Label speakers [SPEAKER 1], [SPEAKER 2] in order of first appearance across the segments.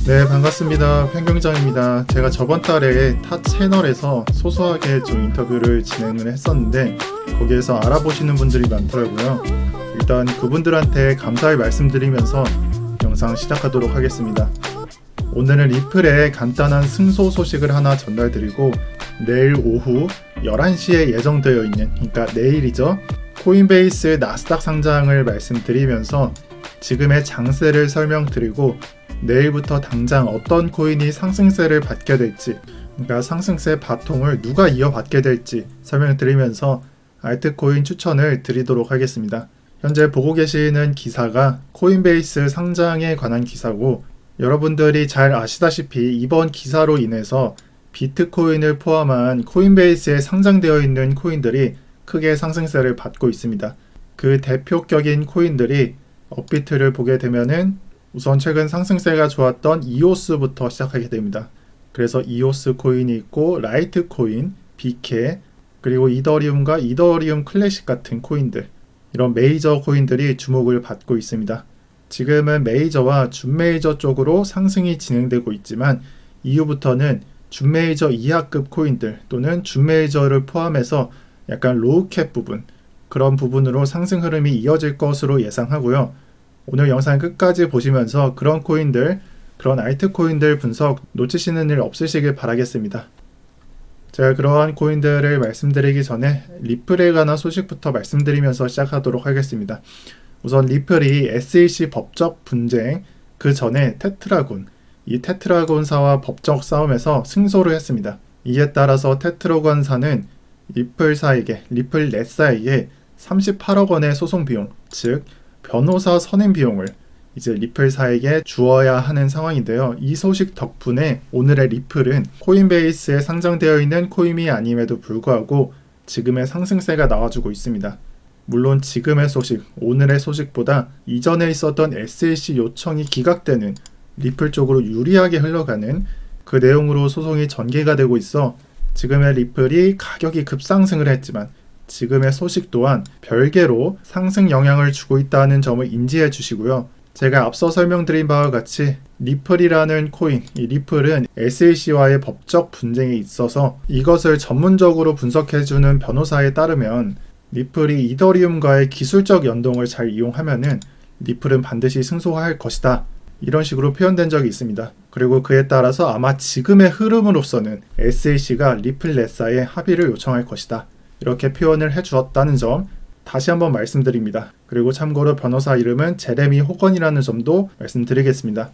[SPEAKER 1] 네, 반갑습니다. 펜경장입니다. 제가 저번 달에 타 채널에서 소소하게 좀 인터뷰를 진행을 했었는데 거기에서 알아보시는 분들이 많더라고요. 일단 그분들한테 감사의 말씀드리면서 영상 시작하도록 하겠습니다. 오늘은 리플의 간단한 승소 소식을 하나 전달드리고 내일 오후 11시에 예정되어 있는, 그러니까 내일이죠, 코인베이스 나스닥 상장을 말씀드리면서 지금의 장세를 설명드리고 내일부터 당장 어떤 코인이 상승세를 받게 될지, 그러니까 상승세 바통을 누가 이어받게 될지 설명드리면서 알트코인 추천을 드리도록 하겠습니다. 현재 보고 계시는 기사가 코인베이스 상장에 관한 기사고, 여러분들이 잘 아시다시피 이번 기사로 인해서 비트코인을 포함한 코인베이스에 상장되어 있는 코인들이 크게 상승세를 받고 있습니다. 그 대표격인 코인들이 업비트를 보게 되면은 우선 최근 상승세가 좋았던 이오스부터 시작하게 됩니다. 그래서 이오스 코인이 있고 라이트 코인, 비케, 그리고 이더리움과 이더리움 클래식 같은 코인들, 이런 메이저 코인들이 주목을 받고 있습니다. 지금은 메이저와 준메이저 쪽으로 상승이 진행되고 있지만 이후부터는 준메이저 이하급 코인들 또는 준메이저를 포함해서 약간 로우캡 부분, 그런 부분으로 상승 흐름이 이어질 것으로 예상하고요. 오늘 영상 끝까지 보시면서 그런 코인들, 그런 알트코인들 분석 놓치시는 일 없으시길 바라겠습니다. 제가 그러한 코인들을 말씀드리기 전에 리플에 관한 소식부터 말씀드리면서 시작하도록 하겠습니다. 우선 리플이 SEC 법적 분쟁, 그 전에 테트라곤, 이 테트라곤사와 법적 싸움에서 승소를 했습니다. 이에 따라서 테트라곤사는 리플넷사에게 38억 원의 소송 비용, 즉 변호사 선임 비용을 이제 리플사에게 주어야 하는 상황인데요. 이 소식 덕분에 오늘의 리플은 코인베이스에 상장되어 있는 코인이 아님에도 불구하고 지금의 상승세가 나와주고 있습니다. 물론 지금의 소식, 오늘의 소식보다 이전에 있었던 SEC 요청이 기각되는 리플 쪽으로 유리하게 흘러가는 그 내용으로 소송이 전개가 되고 있어 지금의 리플이 가격이 급상승을 했지만 지금의 소식 또한 별개로 상승 영향을 주고 있다는 점을 인지해 주시고요. 제가 앞서 설명드린 바와 같이 리플이라는 코인, 이 리플은 SEC와의 법적 분쟁에 있어서 이것을 전문적으로 분석해주는 변호사에 따르면 리플이 이더리움과의 기술적 연동을 잘 이용하면은 리플은 반드시 승소할 것이다, 이런 식으로 표현된 적이 있습니다. 그리고 그에 따라서 아마 지금의 흐름으로서는 SEC가 리플넷사에 합의를 요청할 것이다, 이렇게 표현을 해주었다는 점 다시 한번 말씀드립니다. 그리고 참고로 변호사 이름은 제레미 호건이라는 점도 말씀드리겠습니다.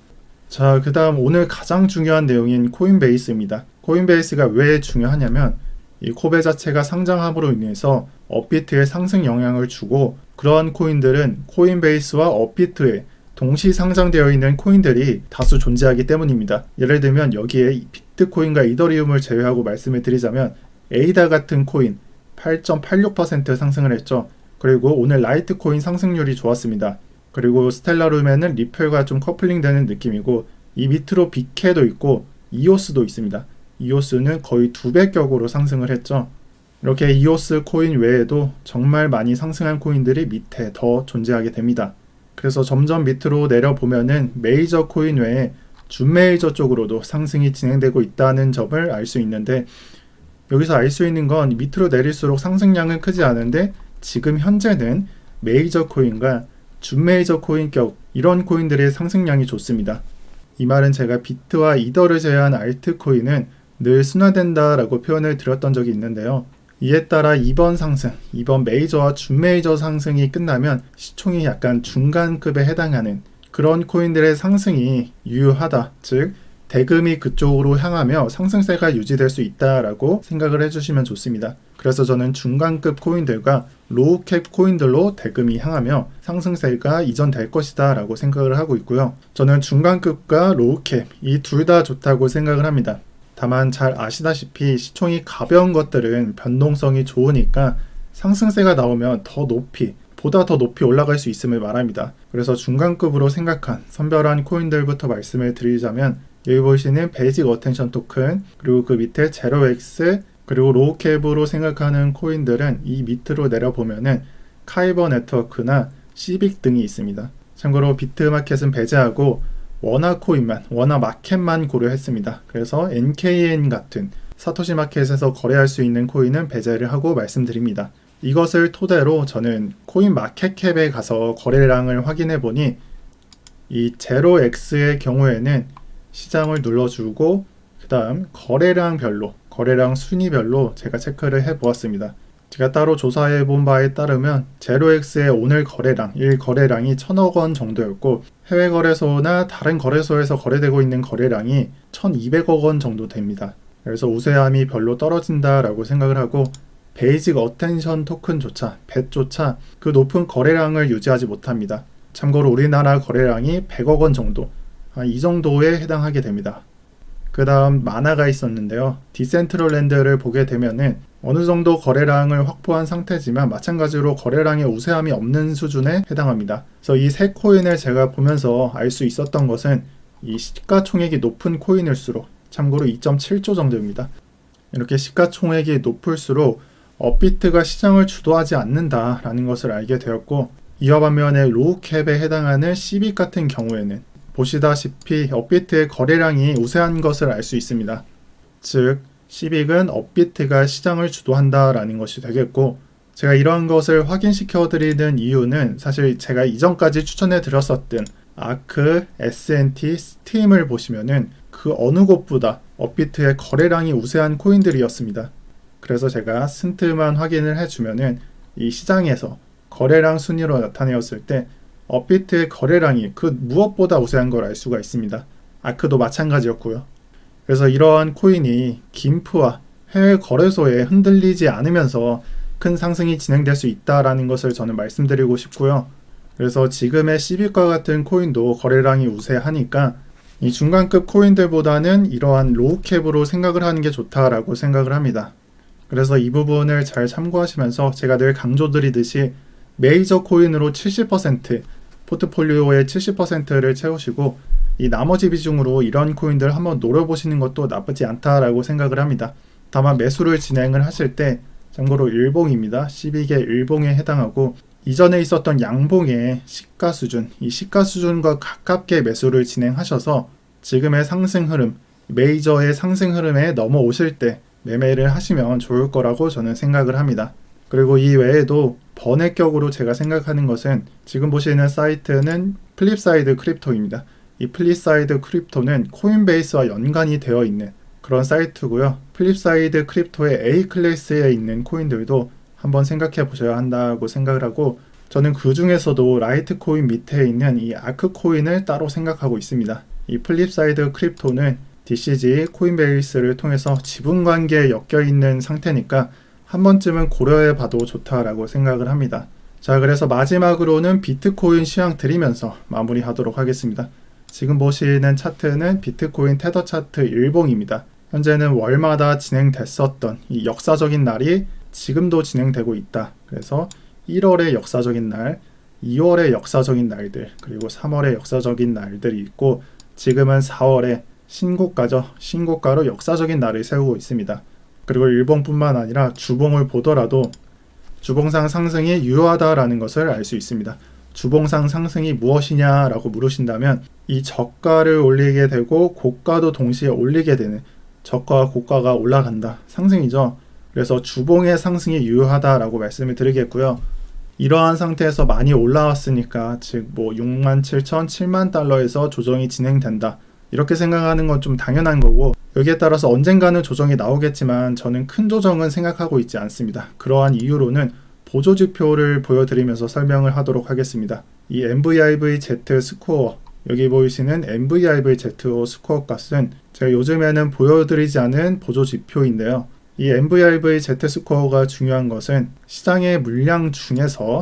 [SPEAKER 1] 자, 그 다음 오늘 가장 중요한 내용인 코인베이스입니다. 코인베이스가 왜 중요하냐면 이 코베 자체가 상장함으로 인해서 업비트에 상승 영향을 주고, 그러한 코인들은 코인베이스와 업비트에 동시 상장되어 있는 코인들이 다수 존재하기 때문입니다. 예를 들면 여기에 비트코인과 이더리움을 제외하고 말씀을 드리자면 에이다 같은 코인 8.86% 상승을 했죠. 그리고 오늘 라이트코인 상승률이 좋았습니다. 그리고 스텔라룸에는 리플과 좀 커플링 되는 느낌이고, 이 밑으로 비케도 있고 이오스도 있습니다. 이오스는 거의 2배격으로 상승을 했죠. 이렇게 이오스 코인 외에도 정말 많이 상승한 코인들이 밑에 더 존재하게 됩니다. 그래서 점점 밑으로 내려보면은 메이저 코인 외에 준메이저 쪽으로도 상승이 진행되고 있다는 점을 알 수 있는데, 여기서 알 수 있는 건 밑으로 내릴수록 상승량은 크지 않은데 지금 현재는 메이저 코인과 준메이저 코인격, 이런 코인들의 상승량이 좋습니다. 이 말은 제가 비트와 이더를 제외한 알트코인은 늘 순화된다라고 표현을 드렸던 적이 있는데요. 이에 따라 이번 상승, 이번 메이저와 준메이저 상승이 끝나면 시총이 약간 중간급에 해당하는 그런 코인들의 상승이 유효하다, 즉 대금이 그쪽으로 향하며 상승세가 유지될 수 있다라고 생각을 해주시면 좋습니다. 그래서 저는 중간급 코인들과 로우캡 코인들로 대금이 향하며 상승세가 이전될 것이다 라고 생각을 하고 있고요. 저는 중간급과 로우캡 이 둘 다 좋다고 생각을 합니다. 다만 잘 아시다시피 시총이 가벼운 것들은 변동성이 좋으니까 상승세가 나오면 보다 더 높이 올라갈 수 있음을 말합니다. 그래서 중간급으로 생각한 선별한 코인들부터 말씀을 드리자면 여기 보시는 베이직 어텐션 토큰, 그리고 그 밑에 제로엑스, 그리고 로우캡으로 생각하는 코인들은 이 밑으로 내려보면은 카이버 네트워크나 시빅 등이 있습니다. 참고로 비트마켓은 배제하고 원화코인만, 원화마켓만 고려했습니다. 그래서 NKN 같은 사토시 마켓에서 거래할 수 있는 코인은 배제를 하고 말씀드립니다. 이것을 토대로 저는 코인 마켓캡에 가서 거래량을 확인해 보니 이 0x의 경우에는 시장을 눌러주고 그 다음 거래량별로, 거래량 순위별로 제가 체크를 해 보았습니다. 제가 따로 조사해 본 바에 따르면 0x의 오늘 거래량, 1거래량이 1000억 원 정도였고 해외 거래소나 다른 거래소에서 거래되고 있는 거래량이 1200억 원 정도 됩니다. 그래서 우세함이 별로 떨어진다라고 생각을 하고 베이직 어텐션 토큰조차, 벳조차 그 높은 거래량을 유지하지 못합니다. 참고로 우리나라 거래량이 100억 원 정도, 이 정도에 해당하게 됩니다. 그 다음 마나가 있었는데요. 디센트럴랜드를 보게 되면은 어느 정도 거래량을 확보한 상태지만 마찬가지로 거래량의 우세함이 없는 수준에 해당합니다. 그래서 이 세 코인을 제가 보면서 알 수 있었던 것은 이 시가총액이 높은 코인일수록, 참고로 2.7조 정도입니다. 이렇게 시가총액이 높을수록 업비트가 시장을 주도하지 않는다라는 것을 알게 되었고, 이와 반면에 로우캡에 해당하는 시빅 같은 경우에는 보시다시피 업비트의 거래량이 우세한 것을 알 수 있습니다. 즉 시빅은 업비트가 시장을 주도한다라는 것이 되겠고, 제가 이런 것을 확인시켜 드리는 이유는 사실 제가 이전까지 추천해 드렸었던 아크, S&T, 스팀을 보시면은 그 어느 곳보다 업비트의 거래량이 우세한 코인들이었습니다. 그래서 제가 스팀만 확인을 해주면은 이 시장에서 거래량 순위로 나타내었을 때 업비트의 거래량이 그 무엇보다 우세한 걸 알 수가 있습니다. 아크도 마찬가지였고요. 그래서 이러한 코인이 김프와 해외 거래소에 흔들리지 않으면서 큰 상승이 진행될 수 있다라는 것을 저는 말씀드리고 싶고요. 그래서 지금의 시빅과 같은 코인도 거래량이 우세하니까 이 중간급 코인들보다는 이러한 로우캡으로 생각을 하는 게 좋다라고 생각을 합니다. 그래서 이 부분을 잘 참고하시면서 제가 늘 강조드리듯이 메이저 코인으로 70%, 포트폴리오의 70%를 채우시고 이 나머지 비중으로 이런 코인들 한번 노려보시는 것도 나쁘지 않다라고 생각을 합니다. 다만 매수를 진행을 하실 때 참고로 일봉입니다. 시빅의 일봉에 해당하고 이전에 있었던 양봉의 시가 수준, 이 시가 수준과 가깝게 매수를 진행하셔서 지금의 상승 흐름, 메이저의 상승 흐름에 넘어오실 때 매매를 하시면 좋을 거라고 저는 생각을 합니다. 그리고 이 외에도 번외격으로 제가 생각하는 것은 지금 보시는 사이트는 플립사이드 크립토입니다. 이 플립사이드 크립토는 코인베이스와 연관이 되어 있는 그런 사이트고요. 플립사이드 크립토의 A 클래스에 있는 코인들도 한번 생각해 보셔야 한다고 생각을 하고, 저는 그 중에서도 라이트코인 밑에 있는 이 아크코인을 따로 생각하고 있습니다. 이 플립사이드 크립토는 DCG 코인베이스를 통해서 지분관계에 엮여있는 상태니까 한 번쯤은 고려해 봐도 좋다라고 생각을 합니다. 자, 그래서 마지막으로는 비트코인 시황 드리면서 마무리하도록 하겠습니다. 지금 보시는 차트는 비트코인 테더 차트 일봉입니다. 현재는 월마다 진행됐었던 이 역사적인 날이 지금도 진행되고 있다. 그래서 1월의 역사적인 날, 2월의 역사적인 날들, 그리고 3월의 역사적인 날들이 있고, 지금은 4월에 신고가죠. 신고가로 역사적인 날을 세우고 있습니다. 그리고 일봉뿐만 아니라 주봉을 보더라도 주봉상 상승이 유효하다라는 것을 알 수 있습니다. 주봉상 상승이 무엇이냐라고 물으신다면 이 저가를 올리게 되고 고가도 동시에 올리게 되는, 저가와 고가가 올라간다, 상승이죠. 그래서 주봉의 상승이 유효하다라고 말씀을 드리겠고요. 이러한 상태에서 많이 올라왔으니까 즉 67,000, 7만 달러에서 조정이 진행된다, 이렇게 생각하는 건 좀 당연한 거고, 여기에 따라서 언젠가는 조정이 나오겠지만 저는 큰 조정은 생각하고 있지 않습니다. 그러한 이유로는 보조지표를 보여드리면서 설명을 하도록 하겠습니다. 이 MVIV-Z 스코어, 여기 보이시는 MVIV-Z 스코어 값은 제가 요즘에는 보여드리지 않은 보조지표인데요. 이 MVIV-Z 스코어가 중요한 것은 시장의 물량 중에서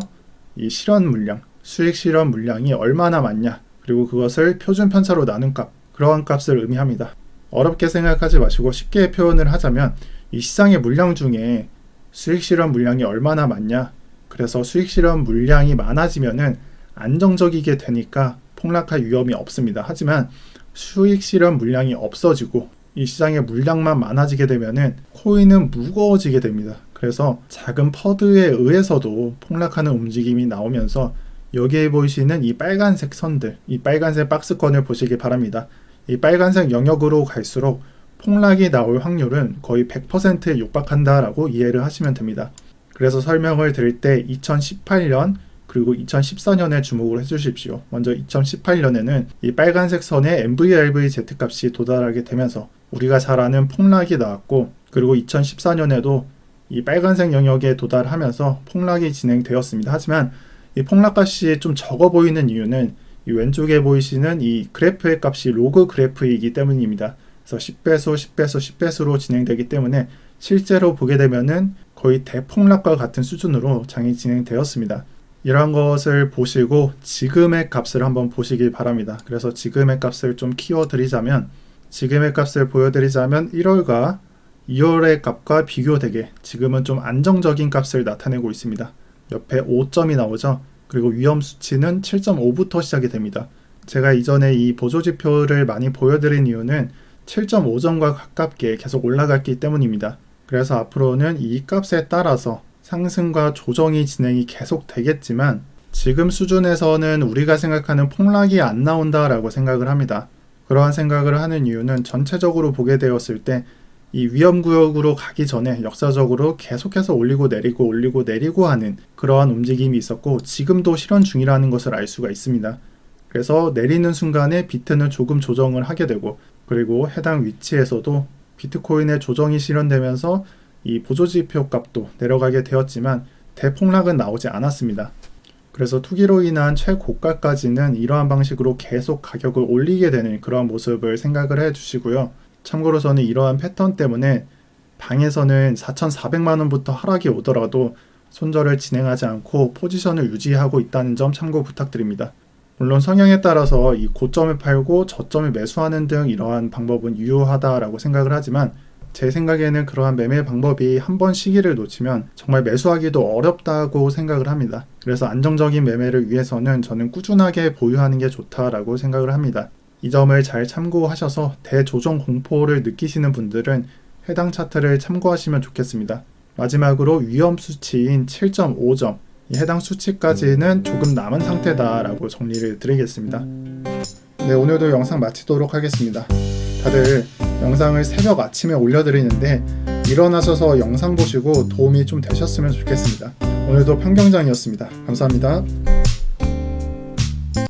[SPEAKER 1] 이 실현 물량, 수익 실현 물량이 얼마나 많냐, 그리고 그것을 표준 편차로 나눈 값, 그러한 값을 의미합니다. 어렵게 생각하지 마시고 쉽게 표현을 하자면 이 시장의 물량 중에 수익 실현 물량이 얼마나 많냐, 그래서 수익 실현 물량이 많아지면은 안정적이게 되니까 폭락할 위험이 없습니다. 하지만 수익 실현 물량이 없어지고 이 시장의 물량만 많아지게 되면은 코인은 무거워지게 됩니다. 그래서 작은 퍼드에 의해서도 폭락하는 움직임이 나오면서 여기에 보이시는 이 빨간색 선들, 이 빨간색 박스권을 보시기 바랍니다. 이 빨간색 영역으로 갈수록 폭락이 나올 확률은 거의 100%에 육박한다라고 이해를 하시면 됩니다. 그래서 설명을 드릴 때 2018년 그리고 2014년에 주목을 해주십시오. 먼저 2018년에는 이 빨간색 선의 MVRV Z값이 도달하게 되면서 우리가 잘 아는 폭락이 나왔고, 그리고 2014년에도 이 빨간색 영역에 도달하면서 폭락이 진행되었습니다. 하지만 이 폭락값이 좀 적어 보이는 이유는 이 왼쪽에 보이시는 이 그래프의 값이 로그 그래프이기 때문입니다. 그래서 10배수, 10배수, 10배수로 진행되기 때문에 실제로 보게 되면은 거의 대폭락과 같은 수준으로 장이 진행되었습니다. 이러한 것을 보시고 지금의 값을 한번 보시기 바랍니다. 그래서 지금의 값을 좀 키워드리자면, 지금의 값을 보여드리자면 1월과 2월의 값과 비교되게 지금은 좀 안정적인 값을 나타내고 있습니다. 옆에 5점이 나오죠. 그리고 위험 수치는 7.5부터 시작이 됩니다. 제가 이전에 이 보조지표를 많이 보여드린 이유는 7.5점과 가깝게 계속 올라갔기 때문입니다. 그래서 앞으로는 이 값에 따라서 상승과 조정이 진행이 계속 되겠지만, 지금 수준에서는 우리가 생각하는 폭락이 안 나온다라고 생각을 합니다. 그러한 생각을 하는 이유는 전체적으로 보게 되었을 때 이 위험구역으로 가기 전에 역사적으로 계속해서 올리고 내리고 하는 그러한 움직임이 있었고, 지금도 실현 중이라는 것을 알 수가 있습니다. 그래서 내리는 순간에 비트는 조금 조정을 하게 되고, 그리고 해당 위치에서도 비트코인의 조정이 실현되면서 이 보조지표 값도 내려가게 되었지만 대폭락은 나오지 않았습니다. 그래서 투기로 인한 최고가까지는 이러한 방식으로 계속 가격을 올리게 되는 그러한 모습을 생각을 해주시고요. 참고로 저는 이러한 패턴 때문에 방에서는 4,400만원부터 하락이 오더라도 손절을 진행하지 않고 포지션을 유지하고 있다는 점 참고 부탁드립니다. 물론 성향에 따라서 이 고점에 팔고 저점에 매수하는 등 이러한 방법은 유효하다라고 생각을 하지만, 제 생각에는 그러한 매매 방법이 한 번 시기를 놓치면 정말 매수하기도 어렵다고 생각을 합니다. 그래서 안정적인 매매를 위해서는 저는 꾸준하게 보유하는 게 좋다라고 생각을 합니다. 이 점을 잘 참고하셔서 대조정 공포를 느끼시는 분들은 해당 차트를 참고하시면 좋겠습니다. 마지막으로 위험 수치인 7.5점, 해당 수치까지는 조금 남은 상태다라고 정리를 드리겠습니다. 네, 오늘도 영상 마치도록 하겠습니다. 다들 영상을 새벽 아침에 올려드리는데 일어나셔서 영상 보시고 도움이 좀 되셨으면 좋겠습니다. 오늘도 평경장이었습니다. 감사합니다.